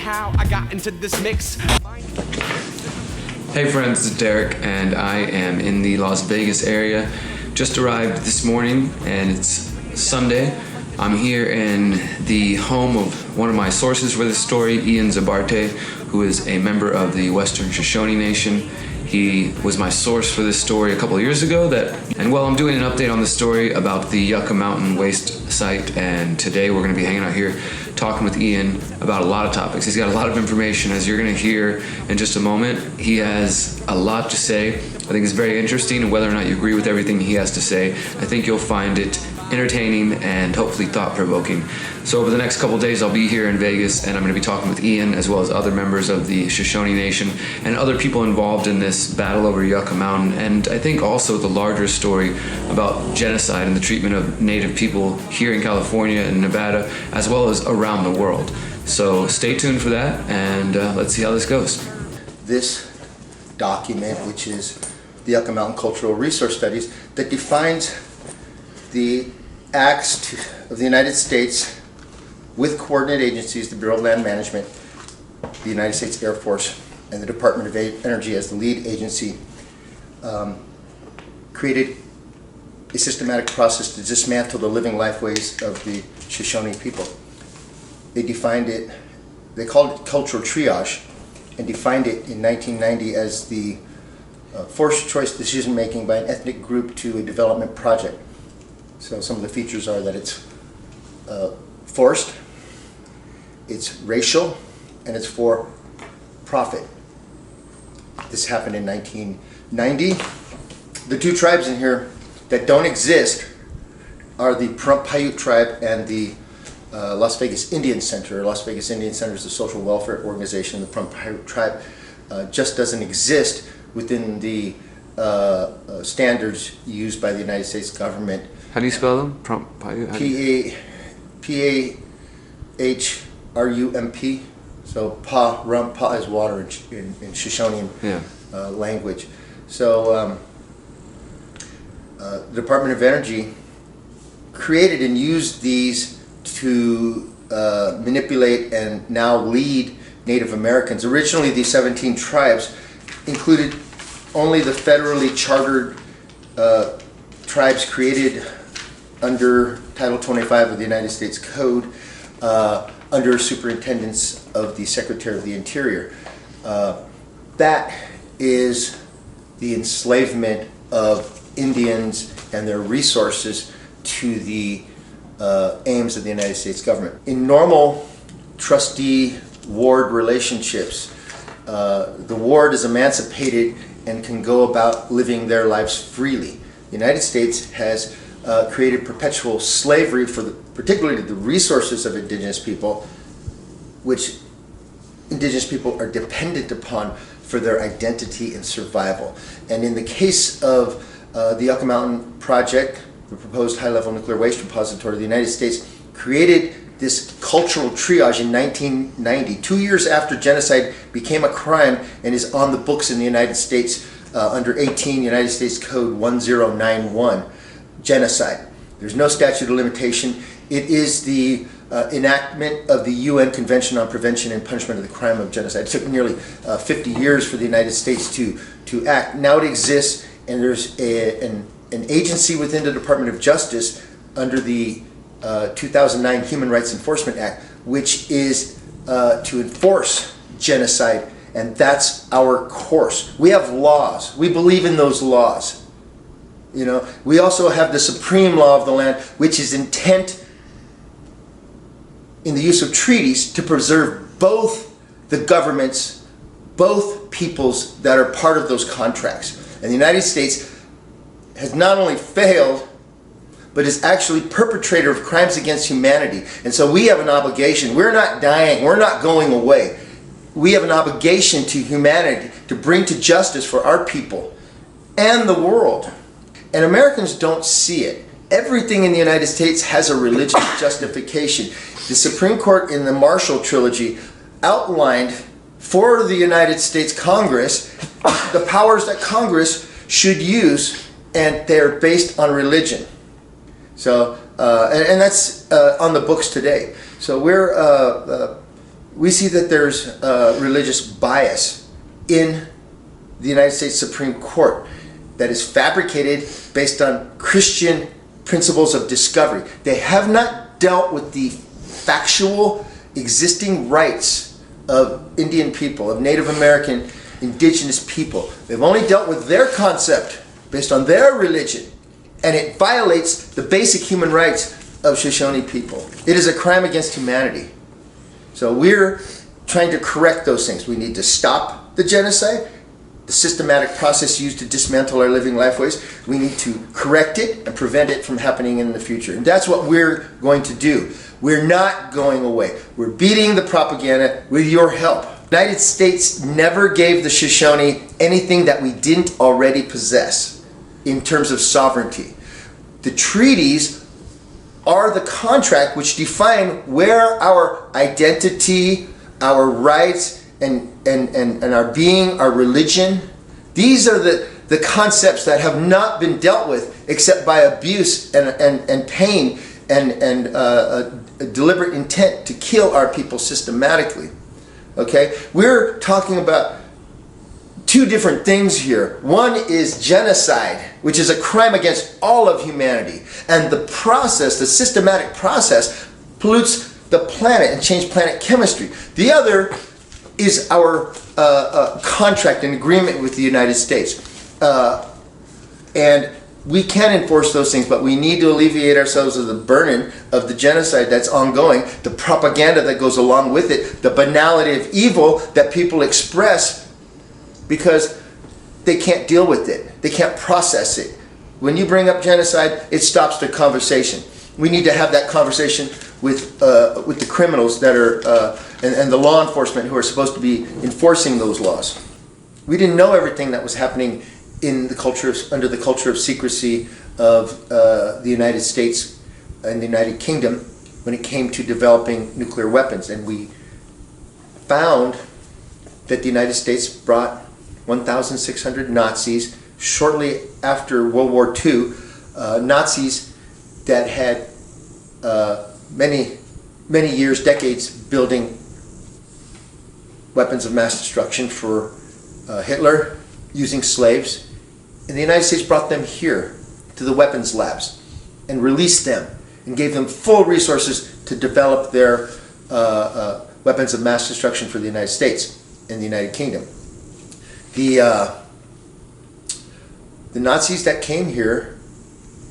how I got into this mix. Hey friends, it's Derrick, and I am in the Las Vegas area. Just arrived this morning, and it's Sunday. I'm here in the home of one of my sources for this story, Ian Zabarte, who is a member of the Western Shoshone Nation. He was my source for this story a couple of years ago. I'm doing an update on the story about the Yucca Mountain waste site, and today we're going to be hanging out here talking with Ian about a lot of topics. He's got a lot of information, as you're going to hear in just a moment. He has a lot to say. I think it's very interesting, and whether or not you agree with everything he has to say, I think you'll find it entertaining and hopefully thought-provoking. So over the next couple of days, I'll be here in Vegas, and I'm going to be talking with Ian as well as other members of the Shoshone Nation and other people involved in this battle over Yucca Mountain, and I think also the larger story about genocide and the treatment of Native people here in California and Nevada, as well as around the world. So stay tuned for that, and let's see how this goes. This document, which is the Yucca Mountain Cultural Resource Studies, that defines the acts of the United States with coordinate agencies, the Bureau of Land Management, the United States Air Force, and the Department of Energy as the lead agency, created a systematic process to dismantle the living lifeways of the Shoshone people. They defined it, they called it cultural triage, and defined it in 1990 as the forced choice decision making by an ethnic group to a development project. So some of the features are that it's forced, it's racial, and it's for profit. This happened in 1990. The two tribes in here that don't exist are the Pahrump Paiute tribe and the Las Vegas Indian Center. Las Vegas Indian Center is the social welfare organization. The Pahrump Paiute tribe just doesn't exist within the standards used by the United States government. How do you spell them? Pahrump Paiute? P-A-H-R-U-M-P. So Pa is water in Shoshonean language. So the Department of Energy created and used these to manipulate and now lead Native Americans. Originally, these 17 tribes included only the federally chartered tribes created under Title 25 of the United States Code under superintendence of the Secretary of the Interior. That is the enslavement of Indians and their resources to the aims of the United States government. In normal trustee-ward relationships, the ward is emancipated and can go about living their lives freely. The United States has created perpetual slavery for particularly the resources of indigenous people, which indigenous people are dependent upon for their identity and survival. And in the case of the Yucca Mountain project, the proposed high-level nuclear waste repository, the United States created this cultural triage in 1990, 2 years after genocide became a crime and is on the books in the United States under 18 United States Code 1091, genocide. There's no statute of limitation. It is the enactment of the UN Convention on Prevention and Punishment of the Crime of Genocide. It took nearly 50 years for the United States to act. Now it exists, and there's an agency within the Department of Justice under the 2009 Human Rights Enforcement Act, which is to enforce genocide, and that's our course. We have laws. We believe in those laws. You know, we also have the supreme law of the land, which is intent in the use of treaties to preserve both the governments, both peoples that are part of those contracts. And the United States has not only failed, but is actually perpetrator of crimes against humanity. And so we have an obligation. We're not dying. We're not going away. We have an obligation to humanity to bring to justice for our people and the world. And Americans don't see it. Everything in the United States has a religious justification. The Supreme Court in the Marshall Trilogy outlined for the United States Congress the powers that Congress should use, and they're based on religion. So, and that's on the books today. So we're we see that there's religious bias in the United States Supreme Court that is fabricated based on Christian principles of discovery. They have not dealt with the factual existing rights of Indian people, of Native American indigenous people. They've only dealt with their concept based on their religion, and it violates the basic human rights of Shoshone people. It is a crime against humanity. So we're trying to correct those things. We need to stop the genocide, the systematic process used to dismantle our living lifeways. We need to correct it and prevent it from happening in the future. And that's what we're going to do. We're not going away. We're beating the propaganda with your help. The United States never gave the Shoshone anything that we didn't already possess in terms of sovereignty. The treaties are the contract which define where our identity, our rights, and our being, our religion, these are the concepts that have not been dealt with except by abuse and pain and a deliberate intent to kill our people systematically. Okay? We're talking about two different things here. One is genocide, which is a crime against all of humanity. And the process, the systematic process, pollutes the planet and changes planet chemistry. The other is our contract and agreement with the United States. And we can enforce those things, but we need to alleviate ourselves of the burden of the genocide that's ongoing, the propaganda that goes along with it, the banality of evil that people express because they can't deal with it. They can't process it. When you bring up genocide, it stops the conversation. We need to have that conversation with the criminals that are and the law enforcement who are supposed to be enforcing those laws. We didn't know everything that was happening in the culture under the culture of secrecy of the United States and the United Kingdom when it came to developing nuclear weapons, and we found that the United States brought 1,600 Nazis shortly after World War II, Nazis that had many years, decades building weapons of mass destruction for Hitler using slaves. And the United States brought them here to the weapons labs and released them and gave them full resources to develop their weapons of mass destruction for the United States and the United Kingdom. The Nazis that came here,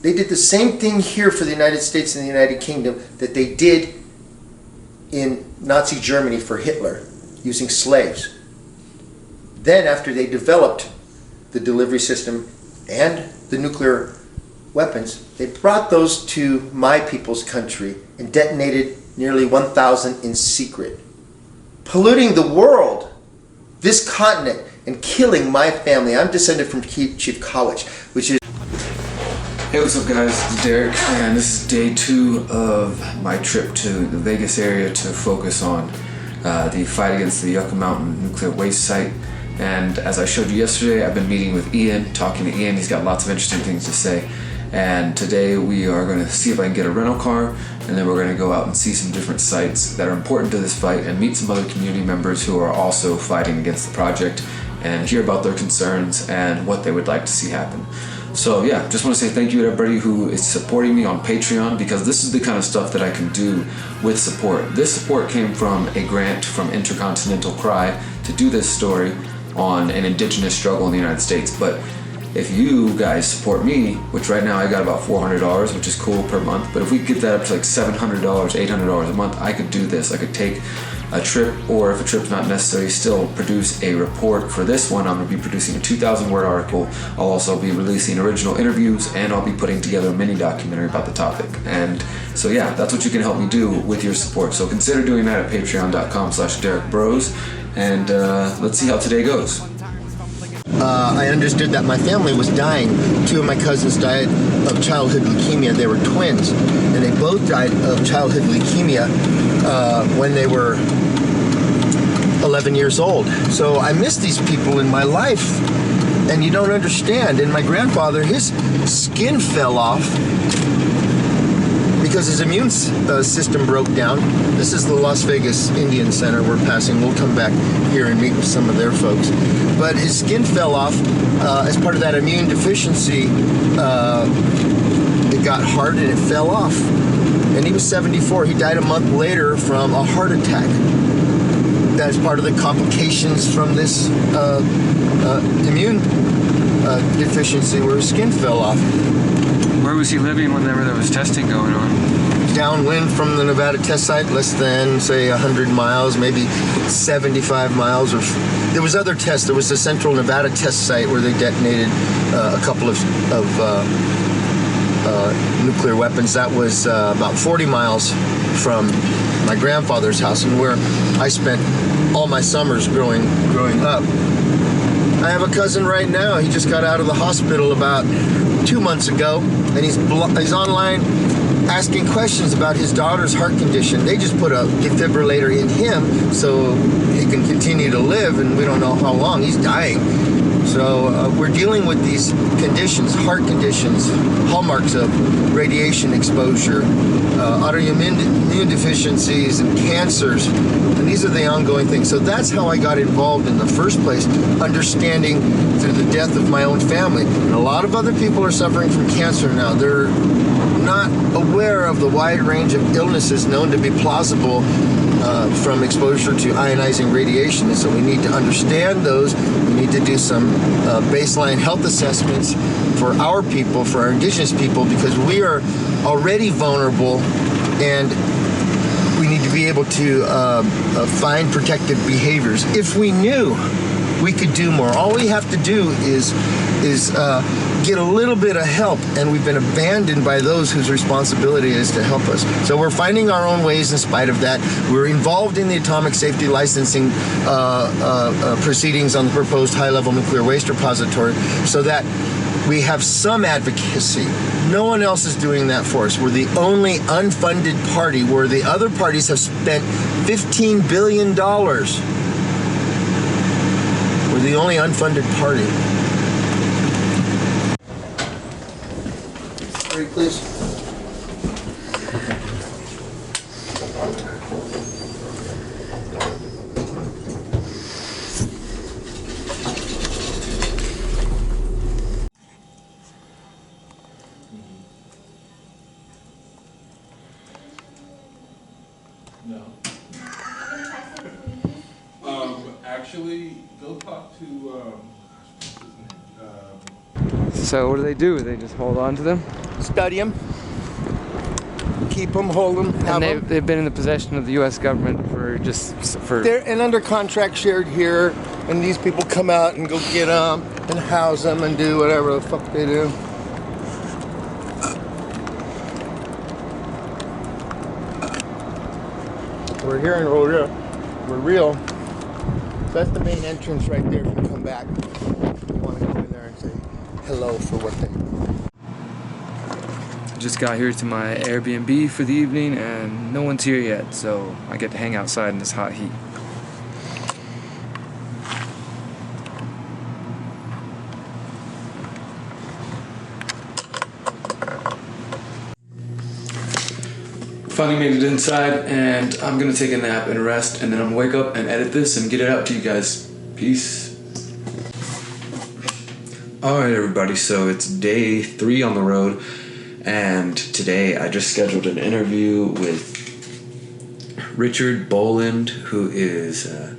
they did the same thing here for the United States and the United Kingdom that they did in Nazi Germany for Hitler, using slaves. Then after they developed the delivery system and the nuclear weapons, they brought those to my people's country and detonated nearly 1,000 in secret, polluting the world, this continent, and killing my family. I'm descended from Chief College, which is... Hey, what's up guys? This is Derrick, and this is day 2 of my trip to the Vegas area to focus on the fight against the Yucca Mountain nuclear waste site. And as I showed you yesterday, I've been meeting with Ian, talking to Ian. He's got lots of interesting things to say. And today we are going to see if I can get a rental car, and then we're going to go out and see some different sites that are important to this fight and meet some other community members who are also fighting against the project and hear about their concerns and what they would like to see happen. So yeah, just want to say thank you to everybody who is supporting me on Patreon, because this is the kind of stuff that I can do with support. This support came from a grant from Intercontinental Cry to do this story on an indigenous struggle in the United States. But if you guys support me, which right now I got about $400, which is cool per month, but if we get that up to like $700, $800 a month, I could do this. I could take a trip, or if a trip's not necessary, still produce a report. For this one, I'm going to be producing a 2,000-word article. I'll also be releasing original interviews, and I'll be putting together a mini documentary about the topic. And so yeah, that's what you can help me do with your support. So consider doing that at patreon.com/Derrick Broze, and let's see how today goes. I understood that my family was dying. 2 of my cousins died of childhood leukemia. They were twins, and they both died of childhood leukemia when they were 11 years old. So I miss these people in my life, and you don't understand. And my grandfather, his skin fell off because because his immune system broke down. This is the Las Vegas Indian Center we're passing. We'll come back here and meet with some of their folks. But his skin fell off as part of that immune deficiency. It got hard and it fell off. And he was 74. He died a month later from a heart attack. That is part of the complications from this immune deficiency where his skin fell off. Where was he living whenever there was testing going on? Downwind from the Nevada test site, less than, say, 100 miles, maybe 75 miles. Or there was other tests. There was the Central Nevada test site where they detonated a couple of nuclear weapons. That was about 40 miles from my grandfather's house and where I spent all my summers growing up. I have a cousin right now. He just got out of the hospital about 2 months ago, and he's online asking questions about his daughter's heart condition. They just put a defibrillator in him so he can continue to live, and we don't know how long. He's dying. So we're dealing with these conditions, heart conditions, hallmarks of radiation exposure, autoimmune deficiencies, and cancers. And these are the ongoing things. So that's how I got involved in the first place, understanding through the death of my own family. And a lot of other people are suffering from cancer now. They're not aware of the wide range of illnesses known to be plausible from exposure to ionizing radiation. And so we need to understand those. We need to do some baseline health assessments for our people, for our indigenous people, because we are already vulnerable and we need to be able to find protective behaviors. If we knew we could do more, all we have to do is get a little bit of help, and we've been abandoned by those whose responsibility is to help us. So we're finding our own ways in spite of that. We're involved in the atomic safety licensing proceedings on the proposed high-level nuclear waste repository so that we have some advocacy. No one else is doing that for us. We're the only unfunded party where the other parties have spent $15 billion. We're the only unfunded party. Please. No. Actually, go talk to. So what do? They just hold on to them? Study them, keep them, hold them, have them. They've been in the possession of the U.S. government for. They're and under contract shared here, and these people come out and go get them and house them and do whatever the fuck they do. We're here in we're real. So that's the main entrance right there. If you come back, you want to go in there and say hello for what they. Just got here to my Airbnb for the evening and no one's here yet, so I get to hang outside in this hot heat. Finally made it inside, and I'm gonna take a nap and rest, and then I'm gonna wake up and edit this and get it out to you guys. Peace. Alright everybody, so it's day 3 on the road. And today I just scheduled an interview with Richard Boland, who is a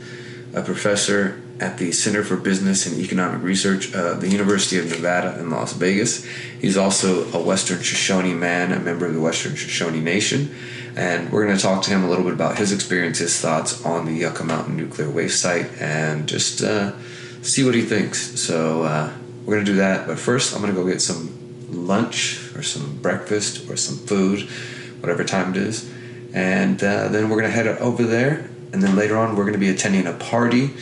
professor at the Center for Business and Economic Research of the University of Nevada in Las Vegas. He's also a Western Shoshone man, a member of the Western Shoshone Nation. And we're going to talk to him a little bit about his experience, his thoughts on the Yucca Mountain nuclear waste site, and just see what he thinks. So we're going to do that. But first, I'm going to go get some lunch or some breakfast or some food, whatever time it is, and then we're gonna head over there, and then later on we're gonna be attending a party.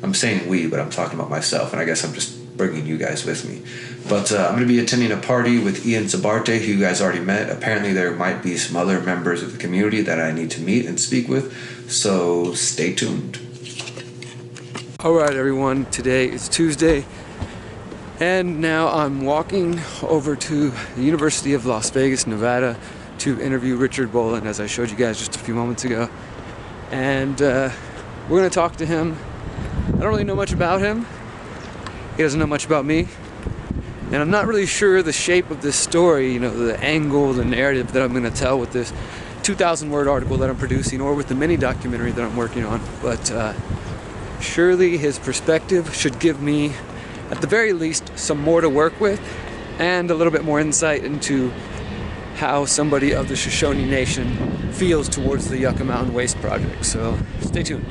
I'm saying we, but I'm talking about myself, and I guess I'm just bringing you guys with me. But I'm gonna be attending a party with Ian Zabarte, who you guys already met. Apparently there might be some other members of the community that I need to meet and speak with, so stay tuned. Alright everyone, today is Tuesday, and now I'm walking over to the University of Las Vegas, Nevada, to interview Richard Boland, as I showed you guys just a few moments ago. And we're going to talk to him. I don't really know much about him. He doesn't know much about me. And I'm not really sure the shape of this story, you know, the angle, the narrative that I'm going to tell with this 2,000-word article that I'm producing, or with the mini documentary that I'm working on. But surely his perspective should give me, at the very least, some more to work with, and a little bit more insight into how somebody of the Shoshone Nation feels towards the Yucca Mountain Waste Project. So stay tuned.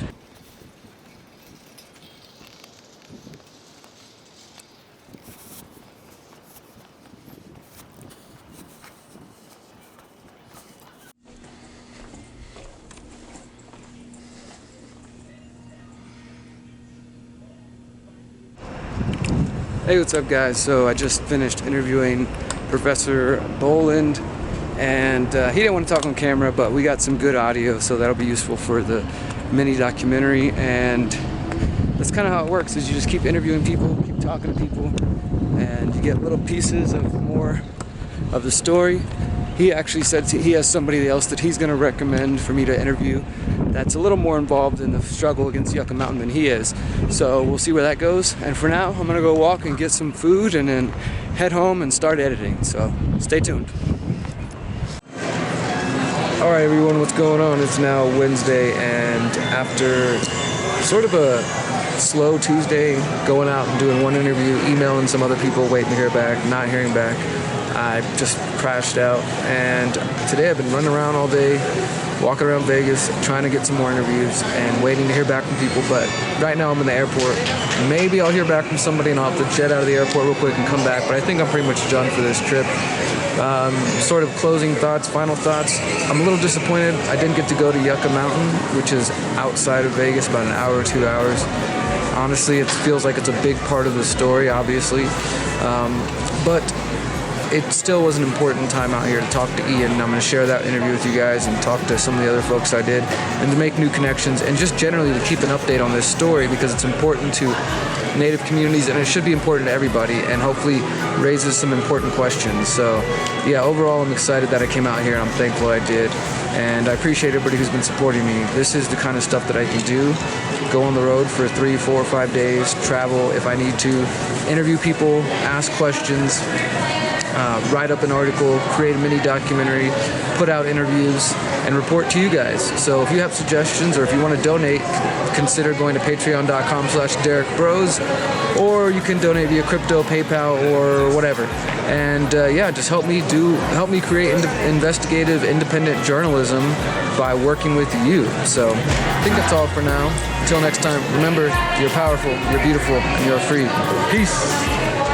Hey, what's up guys? So I just finished interviewing Professor Boland, and he didn't want to talk on camera, but we got some good audio, so that'll be useful for the mini documentary. And that's kind of how it works, is you just keep interviewing people, keep talking to people, and you get little pieces of more of the story. He actually said he has somebody else that he's going to recommend for me to interview that's a little more involved in the struggle against Yucca Mountain than he is. So we'll see where that goes. And for now, I'm going to go walk and get some food and then head home and start editing. So stay tuned. Alright everyone, what's going on? It's now Wednesday, and after sort of a slow Tuesday, going out and doing one interview, emailing some other people, waiting to hear back, not hearing back, I just crashed out. And today I've been running around all day, walking around Vegas, trying to get some more interviews and waiting to hear back from people. But right now I'm in the airport. Maybe I'll hear back from somebody and I'll have to jet out of the airport real quick and come back. But I think I'm pretty much done for this trip. Sort of closing thoughts, final thoughts. I'm a little disappointed I didn't get to go to Yucca Mountain, which is outside of Vegas, about an hour or 2 hours. Honestly, it feels like it's a big part of the story, obviously. But it still was an important time out here to talk to Ian, and I'm going to share that interview with you guys and talk to some of the other folks I did, and to make new connections, and just generally to keep an update on this story, because it's important to Native communities, and it should be important to everybody, and hopefully raises some important questions. So yeah, overall I'm excited that I came out here, and I'm thankful I did, and I appreciate everybody who's been supporting me. This is the kind of stuff that I can do. Go on the road for 3, 4, 5 days, travel if I need to, interview people, ask questions, write up an article, create a mini documentary, put out interviews, and report to you guys. So if you have suggestions, or if you want to donate, consider going to patreon.com/Derrick Broze, or you can donate via crypto, PayPal, or whatever. And yeah, just help me create investigative, independent journalism by working with you. So I think that's all for now. Until next time, remember, you're powerful, you're beautiful, and you're free. Peace.